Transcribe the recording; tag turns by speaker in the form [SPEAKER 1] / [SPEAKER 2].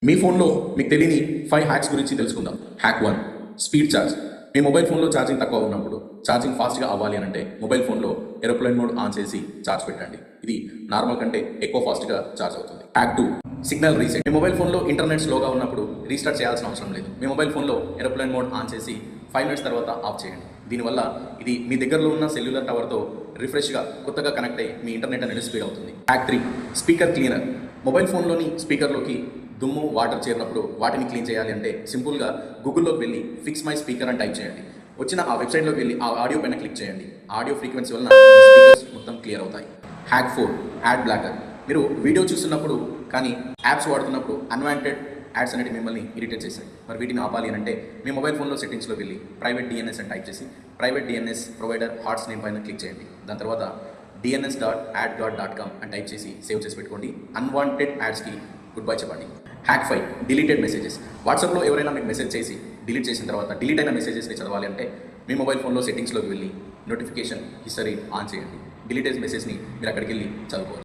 [SPEAKER 1] మీ ఫోన్లో మీకు తెలియని 5 హ్యాక్స్ గురించి తెలుసుకుందాం. Hack 1, speed charge. మీ మొబైల్ ఫోన్లో ఛార్జింగ్ తక్కువ ఉన్నప్పుడు ఛార్జింగ్ ఫాస్ట్గా అవ్వాలి అంటే మొబైల్ ఫోన్లో ఏరోప్లేన్ మోడ్ ఆన్ చేసి ఛార్జ్ పెట్టండి. ఇది నార్మల్ కంటే ఎక్కువ ఫాస్ట్గా ఛార్జ్ అవుతుంది. Hack 2, signal reset. మీ మొబైల్ ఫోన్లో ఇంటర్నెట్ స్లోగా ఉన్నప్పుడు రీస్టార్ట్ చేయాల్సిన అవసరం లేదు. మీ మొబైల్ ఫోన్లో ఏరోప్లేన్ మోడ్ ఆన్ చేసి 5 మినిట్స్ తర్వాత ఆఫ్ చేయండి. దీనివల్ల ఇది మీ దగ్గరలో ఉన్న సెల్యులర్ టవర్తో రిఫ్రెష్గా కొత్తగా కనెక్ట్ అయ్యి మీ ఇంటర్నెట్ అనేది స్పీడ్ అవుతుంది. Hack 3, speaker cleaner. మొబైల్ ఫోన్లోని స్పీకర్లోకి దుమ్ము, వాటర్ చేరినప్పుడు వాటిని క్లీన్ చేయాలి అంటే సింపుల్గా గూగుల్లోకి వెళ్ళి ఫిక్స్ మై స్పీకర్ అని టైప్ చేయండి. వచ్చిన ఆ వెబ్సైట్లోకి వెళ్ళి ఆ ఆడియో పైన క్లిక్ చేయండి. ఆడియో ఫ్రీక్వెన్సీ వలన మీ స్పీకర్స్ మొత్తం క్లియర్ అవుతాయి. Hack 4, add blocker. మీరు వీడియో చూస్తున్నప్పుడు కానీ యాప్స్ వాడుతున్నప్పుడు అన్వాంటెడ్ యాడ్స్ అనేవి మిమ్మల్ని ఇరిటేట్ చేస్తాయి. మరి వీటిని ఆపాలి అని అంటే మీ మొబైల్ ఫోన్లో సెట్టింగ్స్లో వెళ్ళి ప్రైవేట్ డిఎన్ఎస్ అని టైప్ చేసి ప్రైవేట్ డిఎన్ఎస్ ప్రొవైడర్ హాట్స్ నేమ్ పైన క్లిక్ చేయండి. దాని తర్వాత dns.adgod.com అని టైప్ చేసి సేవ్ చేసి పెట్టుకోండి. అన్వాంటెడ్ యాడ్స్కి గుడ్ బై చెప్పండి. Hack 5, deleted messages. వాట్సాప్లో ఎవరైనా మీకు మెసేజ్ చేసి డిలీట్ చేసిన తర్వాత డిలీట్ అయిన మెసేజెస్ని చదవాలి అంటే మీ మొబైల్ ఫోన్లో సెట్టింగ్స్లోకి వెళ్ళి నోటిఫికేషన్ హిస్టరీ ఆన్ చేయండి. డిలీటెడ్ మెసేజ్ని మీరు అక్కడికి వెళ్ళి చదువుకోవచ్చు.